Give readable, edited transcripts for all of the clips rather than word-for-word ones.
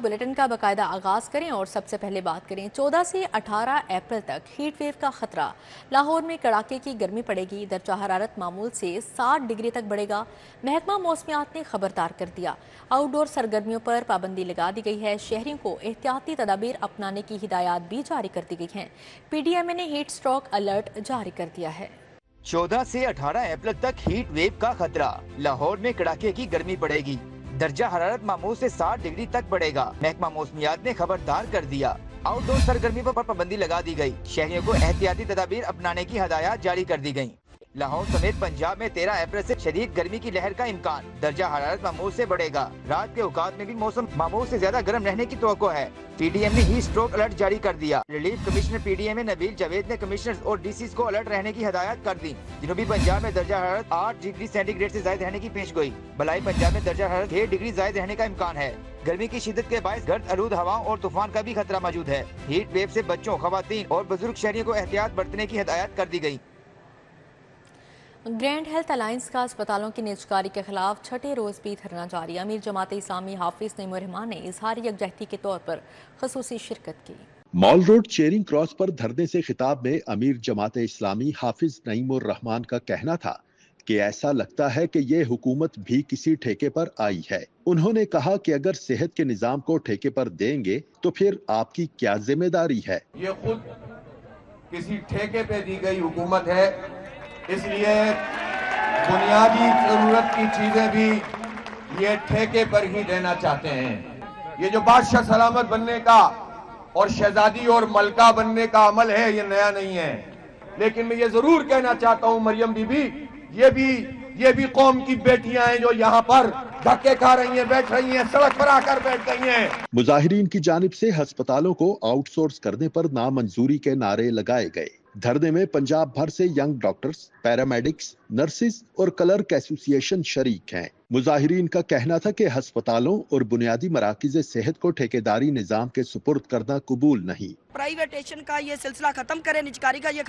Bulletin का बाकायदा आगाज़ करें और सबसे पहले बात करें 14 से 18 अप्रैल तक हीट वेव का खतरा। लाहौर में कड़ाके की गर्मी पड़ेगी, दर्जा हरारत मामूल से 60 डिग्री तक बढ़ेगा। महकमा मौसमियात ने खबरदार कर दिया। आउटडोर सरगर्मियों पर पाबंदी लगा दी गई है। शहरियों को एहतियाती तदाबीर अपनाने की हिदायत भी जारी कर दी गई हैं। PDMA ने हीट स्ट्रोक अलर्ट जारी कर दिया है। 14 से 18 अप्रैल तक हीट वेव का खतरा। लाहौर में कड़ाके की गर्मी पड़ेगी, दर्जा हरारत मामूल से 60 डिग्री तक बढ़ेगा। महकमा मौसमियात ने खबरदार कर दिया। आउटडोर सरगर्मी पर पाबंदी लगा दी गई। शहरियों को एहतियाती तदाबीर अपनाने की हिदायत जारी कर दी गयी। लाहौर समेत पंजाब में 13 अप्रैल से शदीद गर्मी की लहर का इम्कान। दर्जा हरारत मामूल से बढ़ेगा। रात के औकात में भी मौसम मामूल से ज्यादा गर्म रहने की तवक्को है। PDM ने हीट स्ट्रोक अलर्ट जारी कर दिया। Relief commissioner PDMA Nabeel Javed ने कमिश्नर्स और DCs को अलर्ट रहने की हिदायत कर दी। जनूबी पंजाब में दर्जा हरारत 8 डिग्री सेंटीग्रेड से ज्यादा रहने की पेशगोई। बलाई पंजाब में दर्जा हरारत 6 डिग्री ज्यादा रहने का इम्कान है। गर्मी की शिद्दत के बायस गर्द आलूद हवाओं और तूफान का भी खतरा मौजूद है। हीट वेव से बच्चों, खवातीन और बुजुर्ग शहरियों को एहतियात बरतने की हिदायत कर दी गई। ग्रैंड हेल्थ अलायंस का अस्पतालों की निजकारी के खिलाफ छठे रोज भी धरना जारी। अमीर जमात इस्लामी हाफिज नईमुर रहमान ने इजहार यकजहती के तौर पर खसूसी शिरकत की। मॉल रोड चेरिंग क्रॉस पर धरने से खिताब में अमीर जमात इस्लामी हाफिज नईमुर रहमान का कहना था कि ऐसा लगता है कि ये हुकूमत भी किसी ठेके पर आई है। उन्होंने कहा कि अगर सेहत के निजाम को ठेके पर देंगे तो फिर आपकी क्या जिम्मेदारी है। ये खुद किसी ठेके पे दी गई हुकूमत है, इसलिए बुनियादी जरूरत की चीजें भी ये ठेके पर ही देना चाहते हैं। ये जो बादशाह सलामत बनने का और शहजादी और मलका बनने का अमल है, ये नया नहीं है। लेकिन मैं ये जरूर कहना चाहता हूँ, मरियम बीबी, ये भी कौम की बेटियां हैं जो यहाँ पर धक्के खा रही हैं, बैठ रही हैं, सड़क पर आकर बैठ गई हैं। मुजाहिरीन की जानिब से अस्पतालों को आउटसोर्स करने पर नामंजूरी के नारे लगाए गए। धरने में पंजाब भर से यंग डॉक्टर्स, पैरामेडिक्स, नर्सिस और क्लर्क एसोसिएशन शरीक हैं। मुजाहिरीन का कहना था कि अस्पतालों और बुनियादी मराकिज़ सेहत को ठेकेदारी निजाम के सुपुर्द करना कबूल नहीं। प्राइवेटेशन का ये सिलसिला खत्म करे, निजकारी का ये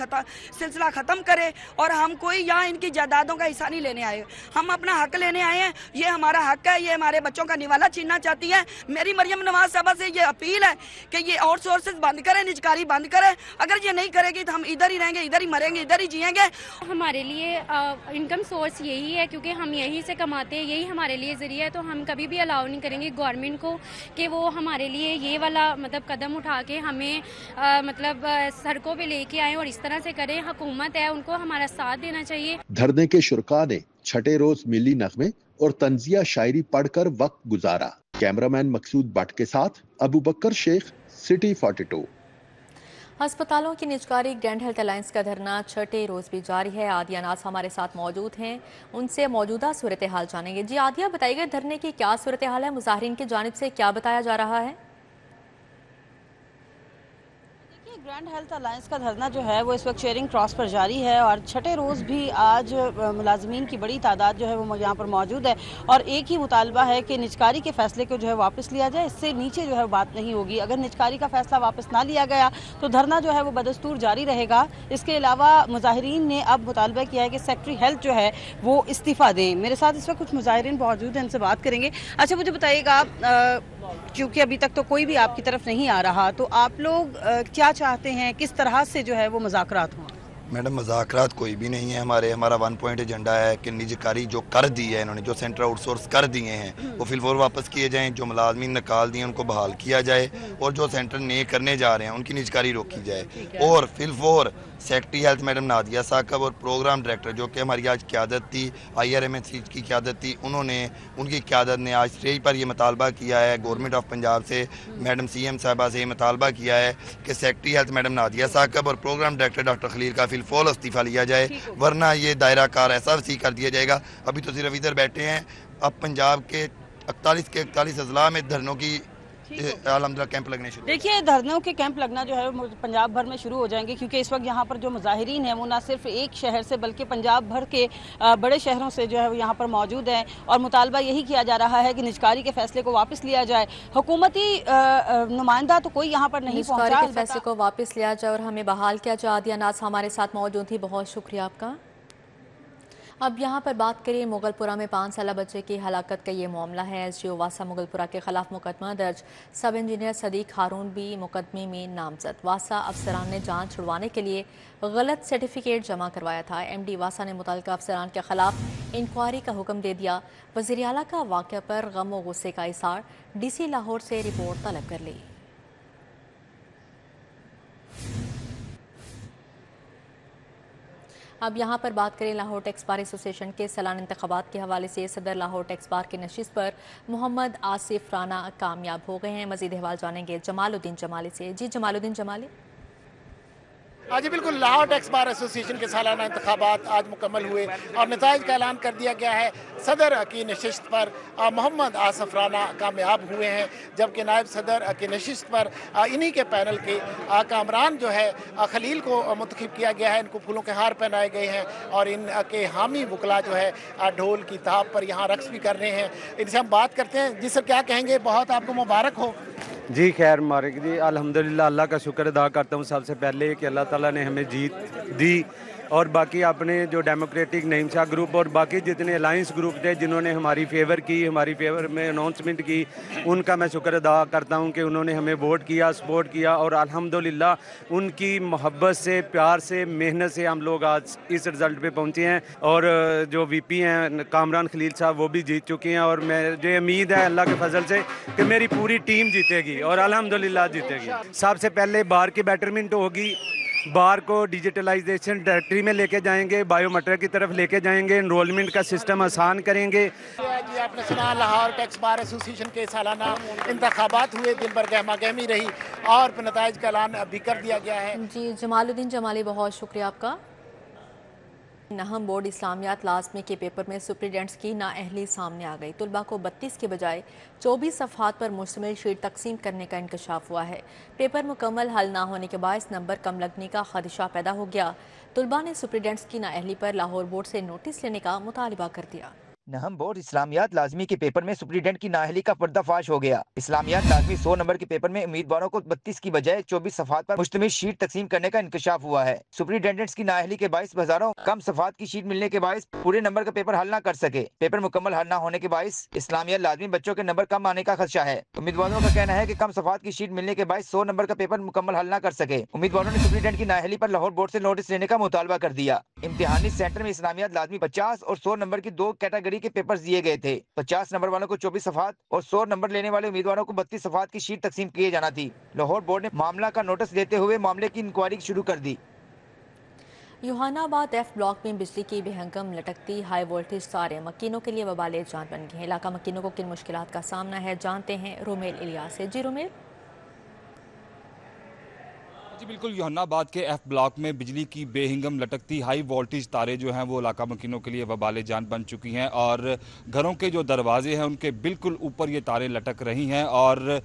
सिलसिला खत्म करे और हम कोई यहाँ इनकी जायदादों का हिस्सा नहीं लेने आए। हम अपना हक लेने आए हैं। ये हमारा हक है, ये हमारे बच्चों का निवाला छीनना चाहती है। मेरी मरियम नवाज साहबा से ये अपील है कि ये आउटसोर्सेज बंद करें, निजकारी बंद करें। अगर ये नहीं करेगी तो हम इधर ही रहेंगे, इधर ही मरेंगे, इधर ही जिएंगे। हमारे लिए इनकम सोर्स यही है, क्योंकि हम यहीं से कमाते हैं, यही हमारे लिए जरिया है। तो हम कभी भी अलाउ नहीं करेंगे गवर्नमेंट को कि वो हमारे लिए ये वाला कदम उठा के हमें सड़कों पे लेके आए और इस तरह से करें। हुकूमत है, उनको हमारा साथ देना चाहिए। धरने के शुरका ने छठे रोज मिली नगमे और तंजिया शायरी पढ़कर वक्त गुजारा। कैमरामैन मकसूद भट्ट के साथ अबू बकर शेख, सिटी 42। अस्पतालों की निजकारी ग्रैंड हेल्थ अलायंस का धरना छठे रोज भी जारी है। आदिया नाज हमारे साथ मौजूद हैं, उनसे मौजूदा सूरत हाल जानेंगे। जी आदिया, बताइए धरने की क्या सूरत हाल है, मुजाहिरीन की जानिब से क्या बताया जा रहा है? ग्रैंड हेल्थ अलायंस का धरना जो है वो इस वक्त शेयरिंग क्रॉस पर जारी है और छठे रोज़ भी आज मुलाजमीन की बड़ी तादाद जो है वो यहाँ पर मौजूद है और एक ही मुतालबा है कि निजकारी के फैसले को जो है वापस लिया जाए। इससे नीचे जो है बात नहीं होगी। अगर निजकारी का फैसला वापस ना लिया गया तो धरना जो है वो बदस्तूर जारी रहेगा। इसके अलावा मुजाहिरीन ने अब मुतालबा किया है कि सेक्रेटरी हेल्थ जो है वो इस्तीफ़ा दें। मेरे साथ इस वक्त कुछ मुजाहिरीन मौजूद हैं, इनसे बात करेंगे। अच्छा, मुझे बताइएगा, क्योंकि अभी तक तो कोई भी आपकी तरफ नहीं आ रहा, तो आप लोग क्या चाहते हैं, किस तरह से जो है वो मुज़ाकरात हों? मैडम, मुज़ाकरात कोई भी नहीं है। हमारा 1 पॉइंट एजेंडा है कि निजकारी जो कर दी है इन्होंने, जो सेंटर आउटसोर्स कर दिए हैं वो फिलफोर वापस किए जाएं। जो मुलाजमीन निकाल दिए उनको बहाल किया जाए और जो सेंटर नए करने जा रहे हैं उनकी निजकारी रोकी जाए। और फिलफोर secretary health madam Nadia Saqib और प्रोग्राम डायरेक्टर जो कि हमारी आज क़यादत थी, IRMC की क़यादत थी, उनकी क़यादत ने आज स्टेज पर यह मुतालबा किया है गवर्नमेंट ऑफ पंजाब से, मैडम CM साहबा से ये मुतालबा किया है कि secretary health madam Nadia Saqib और प्रोग्राम डायरेक्टर डॉक्टर खलील का फिलफोल इस्तीफ़ा लिया जाए, वरना ये दायरा कार ऐसा वसी कर दिया जाएगा। अभी तो सिर्फ इधर बैठे हैं, अब पंजाब के 41 अजला में धरनों की अल्हम्दुलिल्लाह कैंप लगने शुरू। देखिए, धरनों के कैंप लगना जो है पंजाब भर में शुरू हो जाएंगे, क्योंकि इस वक्त यहाँ पर जो मुजाहिरीन हैं वो ना सिर्फ एक शहर से बल्कि पंजाब भर के बड़े शहरों से जो है यहाँ पर मौजूद हैं और मुतालबा यही किया जा रहा है कि निजकारी के फैसले को वापस लिया जाए। हुकूमती नुमाइंदा तो कोई यहाँ पर नहीं पहुँचा, के फैसले को वापस लिया जाए और हमें बहाल किया जाए। आदिया नाज हमारे साथ मौजूद थी, बहुत शुक्रिया आपका। अब यहाँ पर बात करें मुगलपुरा में 5 साल बच्चे की हलाकत का ये मामला है। एसडीओ वासा मुगलपुरा के खिलाफ मुकदमा दर्ज। सब इंजीनियर सदीक हारून भी मुकदमे में नामजद। वासा अफसरान ने जान छुड़वाने के लिए गलत सर्टिफिकेट जमा करवाया था। एमडी वासा ने मुतल्लिका अफसरान के खिलाफ इंक्वायरी का हुक्म दे दिया। वज़ीर आला का वाक़या पर गम व गुस्से का इज़हार। डीसी लाहौर से रिपोर्ट तलब कर ली। अब यहाँ पर बात करें लाहौर टैक्स बार एसोसिएशन के सालाना इंतखाबात के हवाले से। सदर लाहौर टैक्स बार की नशिस्त पर मोहम्मद आसिफ राना कामयाब हो गए हैं। मजीद अहवाल जानेंगे जमालुद्दीन जमाली से। जी जमालुद्दीन जमाली। हाँ जी बिल्कुल, लाहौर टैक्स बार एसोसिएशन के सालाना इंतखाबात आज मुकम्मल हुए और नताइज का ऐलान कर दिया गया है। सदर की नशिस्त पर मोहम्मद आसिफ राना कामयाब हुए हैं, जबकि नायब सदर की नशिस्त पर इन्हीं के पैनल के कामरान जो है खलील को मुंतखब किया गया है। इनको फूलों के हार पहनाए गए हैं और इनके हामी वकला जो है ढोल की ताप पर यहाँ रक्स भी कर रहे हैं। इनसे हम बात करते हैं। जी सर, क्या कहेंगे? बहुत आपको मुबारक हो। जी खैर मुबारक जी, अल्हम्दुलिल्लाह अल्लाह का शुक्र अदा करता हूँ सबसे पहले कि अल्लाह ताला ने हमें जीत दी, और बाकी अपने जो डेमोक्रेटिक नईम शाह ग्रुप और बाकी जितने अलायंस ग्रुप थे जिन्होंने हमारी फेवर में अनाउंसमेंट की, उनका मैं शुक्र अदा करता हूँ कि उन्होंने हमें वोट किया, सपोर्ट किया, और अल्हम्दुलिल्लाह उनकी मोहब्बत से, प्यार से, मेहनत से हम लोग आज इस रिज़ल्ट पे पहुँचे हैं। और जो वीपी हैं कामरान खलील साहब, वो भी जीत चुके हैं, और मुझे उम्मीद है अल्लाह के फजल से कि मेरी पूरी टीम जीतेगी और अल्हम्दुलिल्लाह जीतेगी। सबसे पहले बार की बेटरमेंट होगी, बार को डिजिटलाइजेशन डायरेक्टरी में लेके जाएंगे, बायोमेट्रिक की तरफ लेके जाएंगे, एनरोलमेंट का सिस्टम आसान करेंगे। जी आपने सुना, लाहौर टैक्स बार एसोसिएशन के सालाना इंतखाबात हुए, दिन भर गहमा गहमी रही और नताइज का ऐलान भी कर दिया गया है। जी जमालुद्दीन जमाली, बहुत शुक्रिया आपका। नहम बोर्ड इस्लामियात लाजमी के पेपर में सुप्रीडेंट्स की नाअहली सामने आ गई। तुलबा को 32 के बजाय 24 सफ़हात पर मुश्तमिल शीट तकसीम करने का इंकशाफ हुआ है। पेपर मुकम्मल हल ना होने के बायस नंबर कम लगने का खदशा पैदा हो गया। तुलबा ने सुप्रीडेंट्स की नाअहली पर लाहौर बोर्ड से नोटिस लेने का मुतालिबा कर दिया। नहम बोर्ड इस्लामियात लाजमी के पेपर में सुप्रीडेंट की नाअहली का पर्दाफाश हो गया। इस्लामियात लाजमी 100 नंबर के पेपर में उम्मीदवारों को 32 की बजाय 24 सफ़हात पर मुश्तमिल शीट तकसीम करने का इंकशाफ हुआ है। सुप्रीडेंटेंट्स की नाअहली के बायस हजारों कम सफ़हात की शीट मिलने के बायस पूरे नंबर का पेपर हल न कर सके। पेपर मुकम्मल हल न होने के बायस इस्लामियात लाजमी बच्चों के नंबर कम आने का खदशा है। उम्मीदवारों का कहना है कि कम सफ़हात की शीट मिलने के बायस 100 नंबर का पेपर मुकम्मल हल न कर सके। उम्मीदवारों ने सुप्रीडेंट की नाअहली पर लाहौर बोर्ड से नोटिस लेने का मुतालबा कर दिया। इम्तिहानी सेंटर में इस्लामियात लाजमी 50 और 100 नंबर की 2 कैटेगरी के पेपर दिए गए थे। 50 नंबर वालों को 24 सफ़हात और 100 नंबर लेने वाले उम्मीदवारों को 32 सफ़हात की शीट तकसीम किए जाना थी। लाहौर बोर्ड ने मामला का नोटिस देते हुए मामले की इंक्वायरी शुरू कर दी। यूहानाबाद एफ ब्लॉक में बिजली की बेहंगम लटकती हाई वोल्टेज तारें मकीनों के लिए वबाले जान बन गई हैं। इलाका मकीनों को किन मुश्किलात का सामना है, जानते हैं रोमेल इलियास से। जी रोमेल। जी बिल्कुल, यूहानाबाद के एफ ब्लॉक में बिजली की बेहिंगम लटकती हाई वोल्टेज तारें जो हैं वो इलाका मकीनों के लिए वबाले जान बन चुकी हैं, और घरों के जो दरवाजे हैं उनके बिल्कुल ऊपर ये तारें लटक रही हैं, और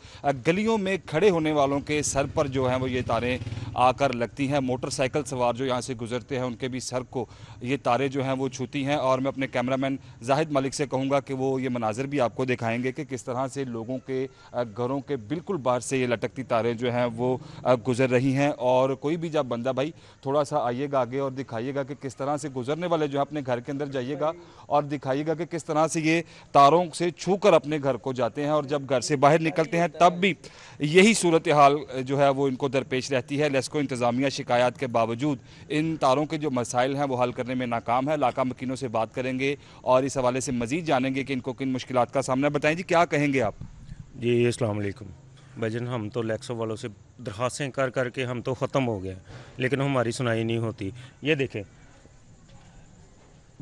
गलियों में खड़े होने वालों के सर पर जो हैं वो ये तारें आकर लगती हैं। मोटरसाइकिल सवार जो यहाँ से गुजरते हैं उनके भी सर को ये तारें जो हैं वो छूती हैं। और मैं अपने कैमरामैन जाहिद मलिक से कहूँगा कि वो ये मनाजिर भी आपको दिखाएंगे कि किस तरह से लोगों के घरों के बिल्कुल बाहर से ये लटकती तारें जो हैं वो गुजर रही हैं। और कोई भी जब बंदा भाई थोड़ा सा आइएगा आगे और दिखाइएगा कि किस तरह से गुजरने वाले जो है अपने घर के अंदर जाइएगा और दिखाइएगा कि किस तरह से ये तारों से छूकर अपने घर को जाते हैं, और जब घर से बाहर निकलते हैं तब भी यही सूरत हाल जो है वो इनको दरपेश रहती है। लेस्को इंतज़ामिया शिकायत के बावजूद इन तारों के जो मसाइल हैं वो हल करने में नाकाम है। इलाका मकीनों से बात करेंगे और इस हवाले से मज़ीद जानेंगे कि इनको किन मुश्किलात का सामना। बताएं जी, क्या कहेंगे आप? जी अस्सलाम वालेकुम भाईजान, हम तो लेक्सो वालों से दरख्वास्तें कर करके हम तो ख़त्म हो गए, लेकिन हमारी सुनाई नहीं होती। ये देखें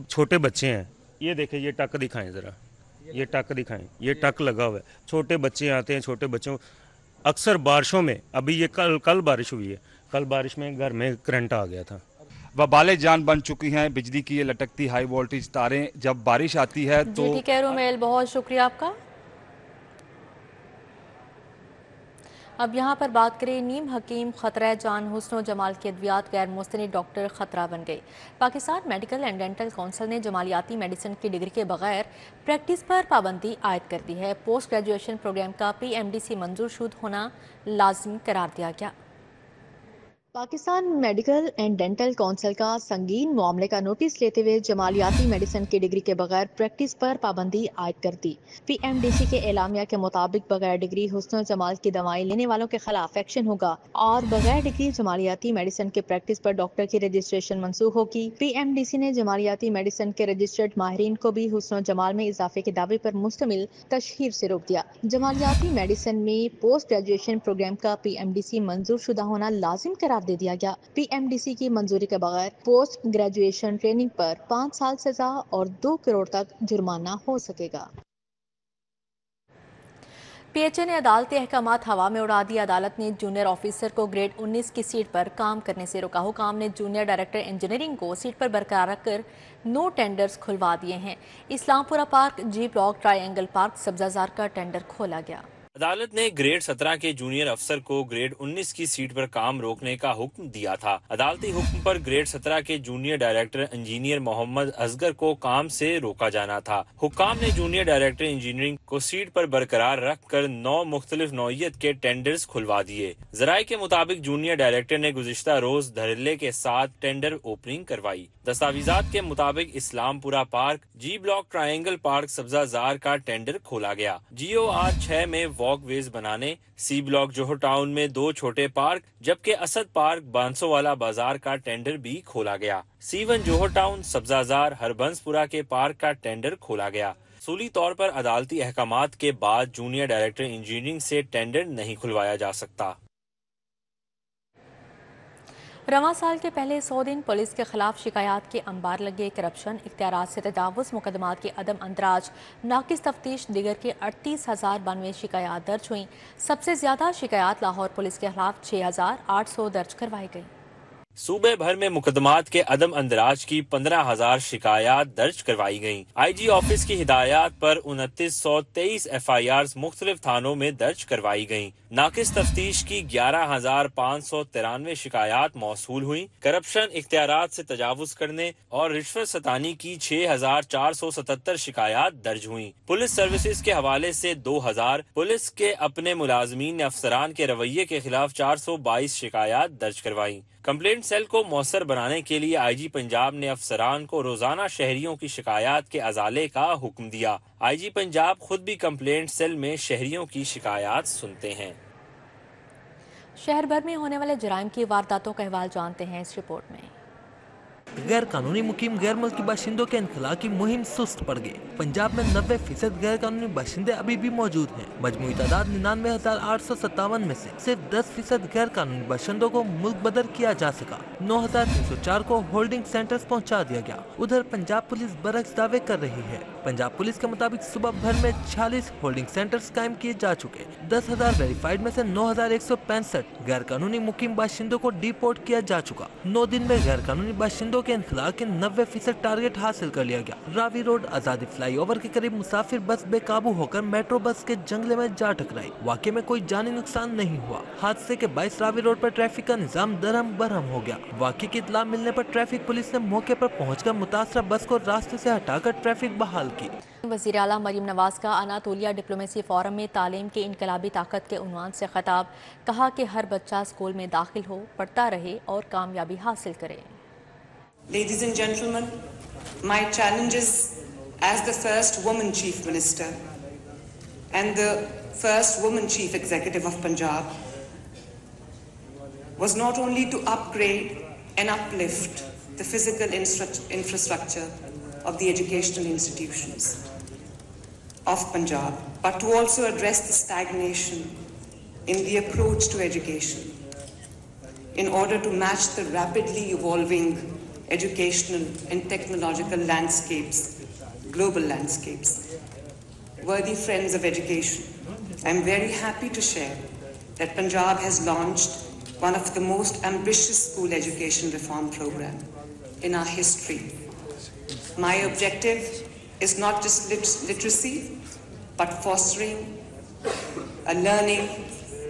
छोटे बच्चे हैं, ये देखें, ये टक दिखाएं ज़रा, ये टक दिखाएं, ये टक लगा हुआ है। छोटे बच्चे आते हैं, छोटे बच्चों अक्सर बारिशों में, अभी ये कल बारिश हुई है, कल बारिश में घर में करंट आ गया था। वबाले जान बन चुकी हैं बिजली की ये लटकती हाई वोल्टेज तारें। जब बारिश आती है तो ठीक है रोमेल, बहुत शुक्रिया आपका। अब यहाँ पर बात करें नीम हकीम खतरा जान हुस्न जमाल की अद्वियात गैर मुस्तनिद डॉक्टर खतरा बन गई। Pakistan medical and dental council ने जमालियाती मेडिसिन की डिग्री के बगैर प्रैक्टिस पर पाबंदी आयद कर दी है। पोस्ट ग्रेजुएशन प्रोग्राम का PMDC मंजूर शुदा होना लाजमी करार दिया गया। Pakistan medical and dental council का संगीन मामले का नोटिस लेते हुए जमालियाती मेडिसिन की डिग्री के बगैर प्रैक्टिस पर पाबंदी आयद कर दी। पीएमडीसी के एलामिया के मुताबिक बगैर डिग्री हुस्न जमाल की दवाएं लेने वालों के खिलाफ एक्शन होगा और बगैर डिग्री जमालियाती मेडिसिन की प्रैक्टिस पर डॉक्टर की रजिस्ट्रेशन मंसूख होगी। पीएमडीसी ने जमालियाती मेडिसिन के रजिस्टर्ड माहिरीन को भी हुस्न जमाल में इजाफे के दावे पर मुश्तमिल तशहीर से रोक दिया। जमालियाती मेडिसिन में पोस्ट ग्रेजुएशन प्रोग्राम का पीएमडीसी मंजूर शुदा होना लाजिम करार दे दिया गया। पीएमडीसी की मंजूरी के बगैर पोस्ट ग्रेजुएशन ट्रेनिंग पर 5 साल सजा और 2 करोड़ तक जुर्माना हो सकेगा। पीएचए ने अदालती अहकामात हवा में उड़ा दिया। अदालत ने जूनियर ऑफिसर को ग्रेड 19 की सीट पर काम करने से रोका। हुकाम ने जूनियर डायरेक्टर इंजीनियरिंग को सीट पर बरकरार रखकर 9 टेंडर्स खुलवा दिए हैं। इस्लामपुरा पार्क, जी ब्लॉक, ट्रायंगल पार्क, सब्जाजार का टेंडर खोला गया। अदालत ने ग्रेड 17 के जूनियर अफसर को ग्रेड 19 की सीट पर काम रोकने का हुक्म दिया था। अदालती हुक्म पर ग्रेड 17 के junior director engineer Mohammad Asghar को काम से रोका जाना था। हुक्काम ने जूनियर डायरेक्टर इंजीनियरिंग को सीट पर बरकरार रखकर 9 मुख्तलिफ नौइयत के टेंडर्स खुलवा दिए। जराये के मुताबिक जूनियर डायरेक्टर ने गुज़िश्ता रोज धड़ल्ले के साथ टेंडर ओपनिंग करवाई। दस्तावेजात के मुताबिक इस्लामपुरा पार्क, जी ब्लॉक, ट्रायंगल पार्क, सब्जाजार का टेंडर खोला गया। GOR 6 में वॉक वेज बनाने, सी ब्लॉक जोहर टाउन में 2 छोटे पार्क, जबकि असद पार्क, बांसोवाला बाजार का टेंडर भी खोला गया। C1 जोहर टाउन, सब्जाजार, हरबंसपुरा के पार्क का टेंडर खोला गया। सूली तौर पर अदालती अहकामात के बाद जूनियर डायरेक्टर इंजीनियरिंग से टेंडर नहीं खुलवाया जा सकता। रवां साल के पहले 100 दिन पुलिस के खिलाफ शिकायत के अंबार लगे। करप्शन, इख्तियारात से तजावुज़, मुकदमात के अदम अंदराज, नाकिस तफ्तीश दीगर के 38,092 शिकायत दर्ज हुई। सबसे ज्यादा शिकायत लाहौर पुलिस के खिलाफ 6,800 दर्ज करवाई गई। सूबे भर में मुकदमात के अदम अंदराज की 15,000 शिकायत दर्ज करवाई गयी। IG ऑफिस की हिदायत पर 2923 FIRs मुख्तलिफ थानों में दर्ज करवाई गयी। नाकिस तफ्तीश की 11,593 शिकायत मौसूल हुई। करप्शन, इख्तियारात से तजावुज करने और रिश्वत सतानी की 6,477 शिकायत दर्ज हुई। पुलिस सर्विसेज के हवाले से 2,000, पुलिस के अपने मुलाजमीन ने अफसरान के रवैये के खिलाफ 422 शिकायत दर्ज करवाई। कंप्लेंट सेल को मौसर बनाने के लिए IG पंजाब ने अफसरान को रोजाना शहरियों की शिकायत के अजाले का हुक्म दिया। IG पंजाब खुद भी कंप्लेंट सेल में शहरियों की शिकायत सुनते हैं। शहर भर में होने वाले जराइम की वारदातों का अहवाल जानते हैं इस रिपोर्ट में। गैर कानूनी मुकीम गैर मुल्की बाशिंदों के इनखला की मुहिम सुस्त पड़ गई। पंजाब में 90% गैर कानूनी बाशिंदे अभी भी मौजूद हैं। मजमूई तादाद 99,857 में से सिर्फ 10% गैर कानूनी बाशिंदों को मुल्क बदर किया जा सका। 9,304 को होल्डिंग सेंटर्स पहुँचा दिया गया। उधर पंजाब पुलिस बरक्स दावे कर रही है। पंजाब पुलिस के मुताबिक सुबह भर में 46 होल्डिंग सेंटर्स कायम किए जा चुके। 10,000 वेरीफाइड में से 9,165 गैर कानूनी मुकीम बाशिंदों को डिपोर्ट किया जा चुका। 9 दिन में गैर कानूनी बाशिंदों के इनखला के 90% टारगेट हासिल कर लिया गया। रावी रोड आजादी फ्लाईओवर के करीब मुसाफिर बस बेकाबू होकर मेट्रो बस के जंगले में जा टकराई। वाकई में कोई जानी नुकसान नहीं हुआ। हादसे के 22 रावी रोड पर ट्रैफिक का निजाम दरहम बरहम हो गया। वाकई की इत्तला मिलने पर ट्रैफिक पुलिस ने मौके पर पहुंचकर मुतासरा बस को रास्ते से हटाकर ट्रैफिक बहाल की। वज़ीर आला मरीम नवाज का अनातोलिया डिप्लोमेसी फोरम में तालीम की इनकलाबी ताकत के उन्वान से खिताब। कहा कि हर बच्चा स्कूल में दाखिल हो, पढ़ता रहे और कामयाबी हासिल करे। Ladies and gentlemen, my challenges as the first woman Chief Minister and the first woman Chief Executive of Punjab was not only to upgrade and uplift the physical infrastructure of the educational institutions of Punjab, but to also address the stagnation in the approach to education in order to match the rapidly evolving educational and technological landscapes, global landscapes. Worthy friends of education, I am very happy to share that Punjab has launched one of the most ambitious school education reform program in our history. My objective is not just literacy, but fostering a learning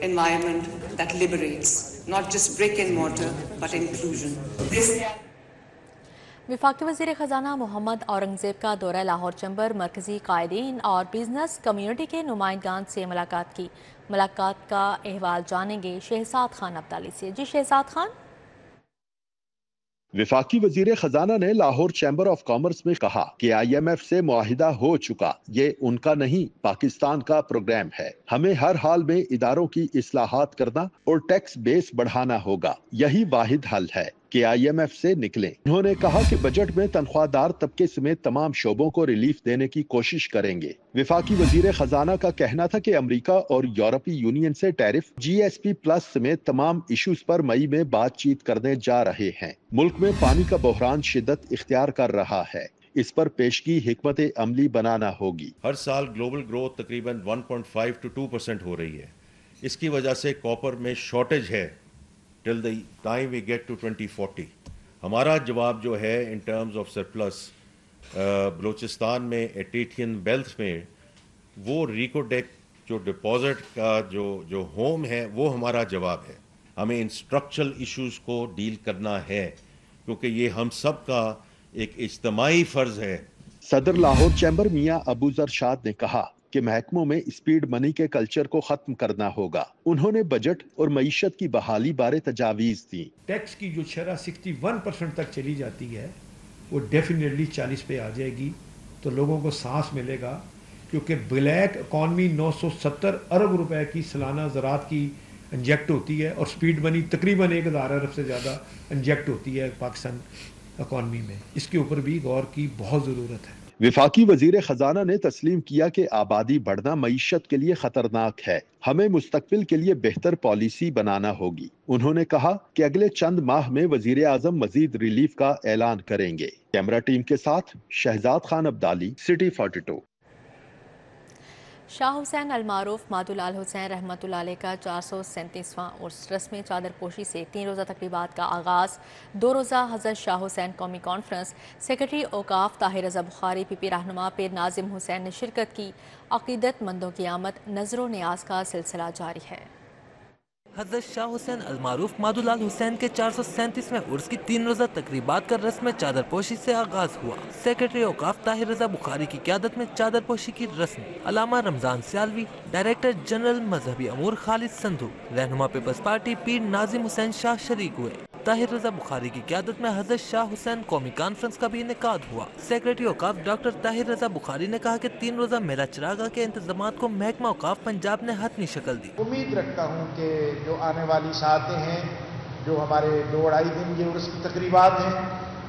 environment that liberates, not just brick and mortar, but inclusion. वफाकी वज़ीर ख़जाना मोहम्मद औरंगज़ेब का दौरा Lahore chamber मरकज़ी कायदीन और business community के नुमाइंदान से मुलाकात की। मुलाकात का अहवाल जानेंगे शहजाद खान अब्दाली से। जी शहजाद खान। वफाकी वजीर खजाना ने लाहौर चैम्बर ऑफ कॉमर्स में कहा कि IMF से मुआहिदा हो चुका, ये उनका नहीं पाकिस्तान का प्रोग्राम है। हमें हर हाल में इदारों की इस्लाहात करना और टैक्स बेस बढ़ाना होगा, यही वाहिद हल है कि IMF से निकलें। उन्होंने कहा कि बजट में तनख्वाहदार तबके समेत तमाम शोबों को रिलीफ देने की कोशिश करेंगे। वफाकी वजीर खजाना का कहना था कि अमेरिका और यूरोपीय यूनियन से टैरिफ, GSP प्लस समेत तमाम इश्यूज पर मई में बातचीत करने जा रहे हैं। मुल्क में पानी का बहरान शिद्दत इख्तियार कर रहा है, इस पर पेशगी हिकमत अमली बनाना होगी। हर साल ग्लोबल ग्रोथ तकरीबन 1.5 to 2% हो रही है। इसकी वजह से कॉपर में शॉर्टेज है till the time we get to 2040। हमारा जवाब जो है in terms of surplus Balochistan में एटीथियन बेल्ट में वो रिकोडेक जो डिपॉजिट का जो होम है वो हमारा जवाब है। हमें इन स्ट्रक्चरल इश्यूज को डील करना है क्योंकि ये हम सब का एक इज्तिमाई फर्ज है। सदर लाहौर चैम्बर मियां अबू जरशाद ने कहा कि महकमों में स्पीड मनी के कल्चर को खत्म करना होगा। उन्होंने बजट और मईशत की बहाली बारे तजावीज दी। टैक्स की जो शरह 61% तक चली जाती है वो डेफिनेटली 40 पे आ जाएगी तो लोगों को सांस मिलेगा, क्योंकि ब्लैक इकॉनमी 970 अरब रुपए की सालाना ज़राअत की इंजेक्ट होती है और स्पीड मनी तकरीबन 1000 अरब से ज़्यादा इंजेक्ट होती है पाकिस्तान इकॉनमी में। इसके ऊपर भी गौर की बहुत ज़रूरत है। वफाकी वजीर खजाना ने तस्लीम किया कि आबादी बढ़ना मईशत के लिए खतरनाक है, हमें मुस्तकबिल के लिए बेहतर पॉलिसी बनाना होगी। उन्होंने कहा कि अगले चंद माह में वजीर आजम मजीद रिलीफ का ऐलान करेंगे। कैमरा टीम के साथ शहजाद खान अब्दाली, सिटी 42। शाह हुसैन अलमारूफ मादुलाल हुसैन रहमतुल्लाह अलैह का 437वां उर्स रस्मी चादर पोशी से 3 रोज़ा तकरीबात का आगाज़। 2 रोज़ा हज़रत शाह हुसैन कौमी कॉन्फ्रेंस सेक्रेटरी औकाफ ताहिर रज़ा बुखारी, PP रहनुमा पीर नाजिम हुसैन ने शिरकत की। अक़ीदतमंदों की आमद, नज़रो नियाज का सिलसिला जारी है। हज़रत शाह हुसैन अलमारूफ मादुलाल हुसैन के 437वें उर्स की 3 रोज़ा तकरीबात का रस्म चादर पोशी से आगाज हुआ। सेक्रेटरी औकाफ ताहिर रज़ा बुखारी की क़यादत में चादर पोशी की रस्म अलामा रमजान सियालवी, डायरेक्टर जनरल मजहबी अमूर खालिद संधू, रहनुमा पीपल्स पार्टी पीर नाजिम हुसैन शाह शरीक हुए। ताहिर रज़ा बुखारी की क़यादत में हज़रत शाह हुसैन कौमी कॉन्फ्रेंस का भी इनेकाद हुआ। सेक्रेटरी औकाफ डॉक्टर ताहिर रज़ा बुखारी ने कहा कि 3 रोज़ा मेला चिरागा के इंतजामात को महकमा औकाफ पंजाब ने हतमी शक्ल दी। उम्मीद रखता हूँ कि जो आने वाली सातें हैं, जो हमारे 2-2.5 दिन के उर्स की तकरीबात हैं,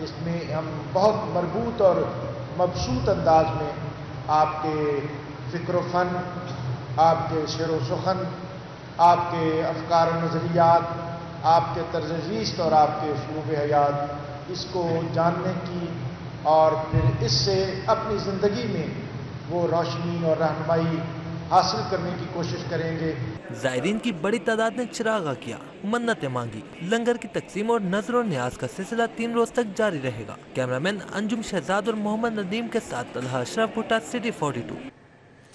इसमें हम बहुत मरबूत और मबसूत अंदाज में आपके फ़िक्र फ़न, आपके शेर व सुखन, आपके अफकार व नज़रियात, आपके तर्ज़ ज़ीस्त और आपके उसलूब हयात, इसको जानने की और फिर इससे अपनी ज़िंदगी में वो रोशनी और रहनुमाई हासिल करने की कोशिश करेंगे। ज़ायरीन की बड़ी तादाद ने चिरागा किया, मन्नतें मांगी। लंगर की तकसीम और नजर न्याज का सिलसिला 3 रोज तक जारी रहेगा। कैमरामैन अंजुम शहजाद और मोहम्मद नदीम के साथ तलहा अशरफ भुट्टा, सिटी 42।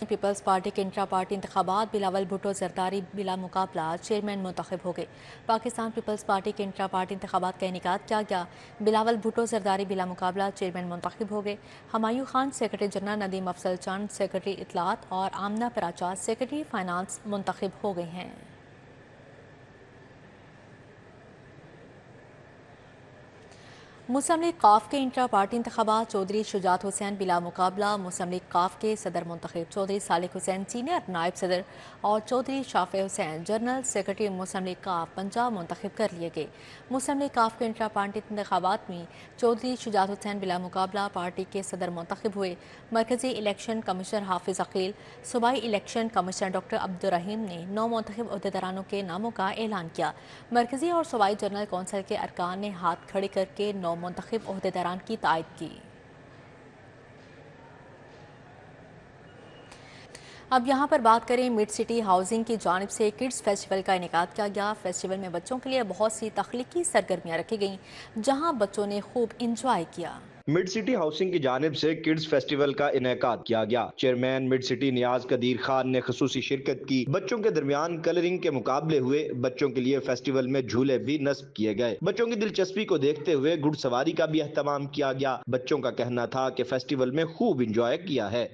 पीपल्स पार्टी के इंट्रा पार्टी इंतखाबात, बिलावल भुट्टो जरदारी बिला मुकाबला चेयरमैन मुंतखब हो गए। पाकिस्तान पीपल्स पार्टी के इंट्रा पार्टी इंतखाबात का इनेकाद किया गया। बिलावल भुट्टो जरदारी बिला मुकाबला चेयरमैन मुंतखब हो गए। हमायूं खान सेक्रेटरी जनरल, नदीम अफजल चंद सेक्रेटरी इतलात और आमना पराचा सेक्रेटरी फाइनेंस मुंतखब हो गए हैं। मुस्लिम लीग काफ के इंट्रा पार्टी इंतखाबात, चौधरी शुजात हुसैन बिला मुकाबला मुस्लिम लीग काफ के सदर मुंतखब। चौधरी सालिक हुसैन सीनियर नायब सदर और चौधरी शाफे हुसैन जनरल सेक्रेटरी मुस्लिम लीग काफ पंजाब मुंतखब कर लिए गए। मुस्लिम लीग काफ के इंट्रा पार्टी इंतखाबात में चौधरी शुजात हुसैन बिला मुकाबला पार्टी के सदर मुंतखब हुए। मरकजी इलेक्शन कमिश्नर हाफिज अकील, सूबाई इलेक्शन कमिश्नर डॉक्टर अब्दुर्रहीम ने 9 मुंतखब अहदेदारानों के नामों का ऐलान किया। मरकजी और सूबाई जनरल कौंसिल के अरकान ने हाथ खड़े करके 9 मुंतखब अहदेदारान की तायद की। अब यहाँ पर बात करें मिड सिटी हाउसिंग की जानिब से किड्स फेस्टिवल का इनेकाद किया गया। फेस्टिवल में बच्चों के लिए बहुत सी तख्लीकी सरगर्मियाँ रखी गईं, जहाँ बच्चों ने खूब इंजॉय किया। मिड सिटी हाउसिंग की जानिब से किड्स फेस्टिवल का इनेकाद किया गया। चेयरमैन मिड सिटी नियाज कदीर खान ने खुसूसी शिरकत की। बच्चों के दरमियान कलरिंग के मुकाबले हुए। बच्चों के लिए फेस्टिवल में झूले भी नस्ब किए गए। बच्चों की दिलचस्पी को देखते हुए घुड़सवारी का भी एहतमाम किया गया। बच्चों का कहना था कि फेस्टिवल में खूब इंजॉय किया है।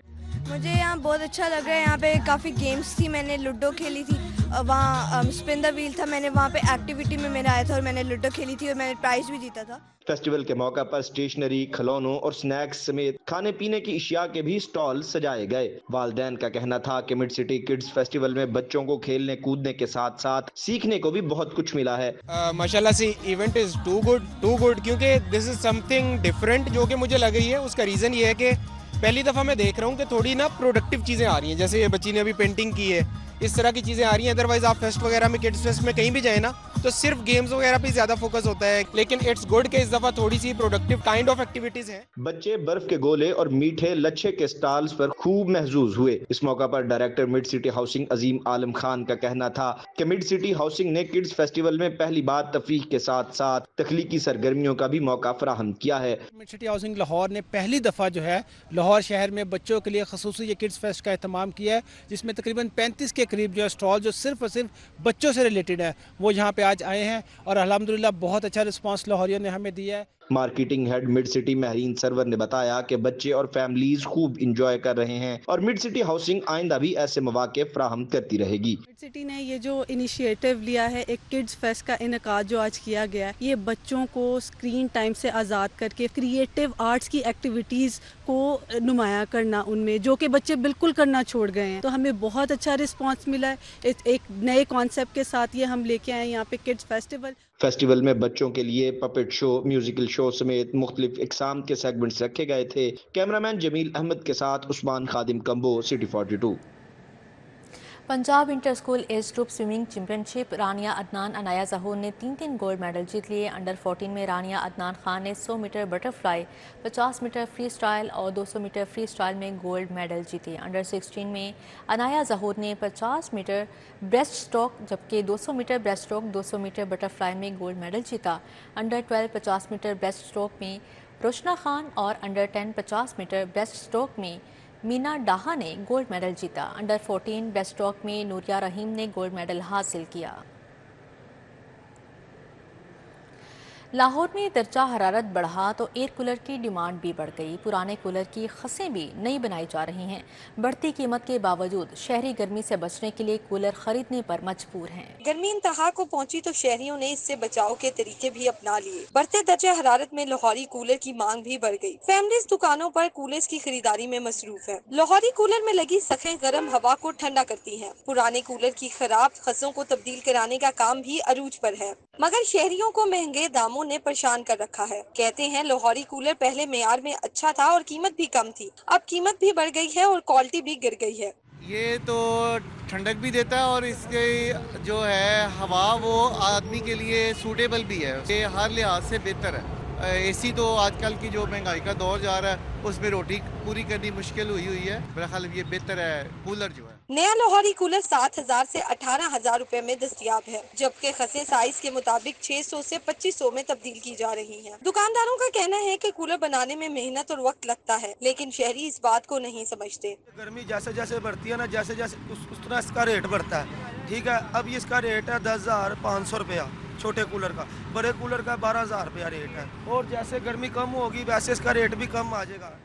मुझे यहाँ बहुत अच्छा लग रहा है। यहाँ पे काफ़ी गेम्स थी, मैंने लूडो खेली थी वहाँ स्पिन द व्हील था, मैंने वहाँ पे एक्टिविटी में मैंने आया था और मैंने लूडो खेली थी और मैंने प्राइज भी जीता था। फेस्टिवल के मौका पर स्टेशनरी, खिलौनों और स्नैक्स समेत खाने पीने की अशिया के भी स्टॉल सजाए गए। वालिदैन का कहना था कि मिड सिटी किड्स फेस्टिवल में बच्चों को खेलने कूदने के साथ साथ सीखने को भी बहुत कुछ मिला है। माशाल्लाह से इवेंट इज टू गुड क्योंकि दिस इज समथिंग डिफरेंट जो कि मुझे लग रही है। उसका रीज़न ये है कि पहली दफ़ा मैं देख रहा हूँ कि थोड़ी ना प्रोडक्टिव चीज़ें आ रही हैं, जैसे ये बच्ची ने अभी पेंटिंग की है, इस तरह की चीज़ें आ रही हैं। अदरवाइज आप फेस्ट वगैरह में, किड्स फेस्ट में कहीं भी जाए ना तो सिर्फ गेम्स वगैरह पे ज़्यादा फोकस होता है, लेकिन इट्स गुड कि इस दफ़ा थोड़ी सी प्रोडक्टिव काइंड ऑफ एक्टिविटीज़ हैं। बच्चे बर्फ के गोले और मीठे लच्छे के स्टॉल्स पर खूब महजूज हुए। इस मौका पर डायरेक्टर मिड सिटी हाउसिंग अजीम आलम खान का कहना था कि मिड सिटी हाउसिंग ने किड्स फेस्टिवल में पहली बार तफरीह के साथ साथ तख्लीकी सरगर्मियों का भी मौका फराहम किया है। मिड सिटी हाउसिंग लाहौर ने पहली दफ़ा जो है लाहौर शहर में बच्चों के लिए खसूसी ये किड्स फेस्ट का एहतमाम किया है, जिसमें तकरीबन 35 के करीब जो स्टॉल जो सिर्फ और सिर्फ बच्चों से रिलेटेड है वो यहाँ पे आज आए हैं और अल्हम्दुलिल्लाह बहुत अच्छा रिस्पांस लाहौरियों ने हमें दिया है। Marketing head Mid City Mahreen Sarwar ने बताया कि बच्चे और फैमिलीज खूब इंजॉय कर रहे हैं और मिड सिटी हाउसिंग आइंदा भी ऐसे मौके फराहम करती रहेगी। मिड सिटी ने ये जो इनिशिएटिव लिया है, एक किड्स फेस्ट का इनेकाद जो आज किया गया है, ये बच्चों को स्क्रीन टाइम से आज़ाद करके क्रिएटिव आर्ट्स की एक्टिविटीज़ को नुमाया करना उनमें, जो कि बच्चे बिल्कुल करना छोड़ गए हैं। तो हमें बहुत अच्छा रिस्पॉन्स मिला है। एक नए कॉन्सेप्ट के साथ ये हम लेके आए यहाँ पे किड्स फेस्टिवल में बच्चों के लिए पपेट शो, म्यूजिकल शो समेत मुख्तलिफ इकसाम के सेगमेंट्स रखे गए थे। कैमरामैन जमील अहमद के साथ Usman Khadim Kamboh, city 42। Punjab inter school age group swimming championship Rania Adnan Anaya Zahoor ने 3 गोल्ड मेडल जीत लिए। अंडर 14 में रानिया अदनान खान ने 100 metre butterfly, 50 metre freestyle और 200 मीटर फ्री स्टाइल में गोल्ड मेडल जीते। अंडर 16 में अनाया जहूर ने 50 मीटर ब्रेस्ट स्ट्रोक जबकि 200 metre breaststroke, 200 metre butterfly में गोल्ड मेडल जीता। अंडर 12 50 मीटर ब्रेस्ट स्ट्रोक में रोशना खान और अंडर 10 50 मीटर ब्रेस्ट स्ट्रोक में मीना डाहा ने गोल्ड मेडल जीता। अंडर 14 ब्रेस्ट स्ट्रोक में नूरिया रहीम ने गोल्ड मेडल हासिल किया। लाहौर में दर्जा हरारत बढ़ा तो एयर कूलर की डिमांड भी बढ़ गई। पुराने कूलर की खसें भी नई बनाई जा रही हैं। बढ़ती कीमत के बावजूद शहरी गर्मी से बचने के लिए कूलर खरीदने पर मजबूर हैं। गर्मी इंतहा को पहुंची तो शहरियों ने इससे बचाव के तरीके भी अपना लिए। बढ़ते दर्जा हरारत में लाहौरी कूलर की मांग भी बढ़ गई। फैमिलीज दुकानों पर कूलर्स की खरीदारी में मसरूफ है। लाहौरी कूलर में लगी सखें गर्म हवा को ठंडा करती हैं। पुराने कूलर की खराब खसों को तब्दील कराने का काम भी अरूज पर है, मगर शहरियों को महंगे दामों ने परेशान कर रखा है। कहते हैं लाहौरी कूलर पहले मेयार में अच्छा था और कीमत भी कम थी, अब कीमत भी बढ़ गई है और क्वालिटी भी गिर गई है। ये तो ठंडक भी देता है और इसके जो है हवा वो आदमी के लिए सूटेबल भी है, ये हर लिहाज से बेहतर है। एसी तो आजकल की जो महंगाई का दौर जा रहा है उसमें रोटी पूरी करनी मुश्किल हुई है। मेरा ख्याल ये बेहतर है कूलर जो है। नया लाहौरी कूलर 7,000 से 18,000 रुपए में दस्तयाब है, जबकि खसे साइज के मुताबिक 600 से 2500 में तब्दील की जा रही हैं। दुकानदारों का कहना है कि कूलर बनाने में मेहनत और वक्त लगता है, लेकिन शहरी इस बात को नहीं समझते। गर्मी जैसे जैसे बढ़ती है ना, जैसे जैसे उस तरह इसका रेट बढ़ता है। ठीक है, अब इसका रेट है 10,500 रुपया छोटे कूलर का, बड़े कूलर का 12,000 रुपया रेट है। और जैसे गर्मी कम होगी वैसे इसका रेट भी कम आ जाएगा।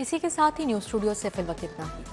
इसी के साथ ही न्यूज़ स्टूडियो से फिलहाल इतना ही।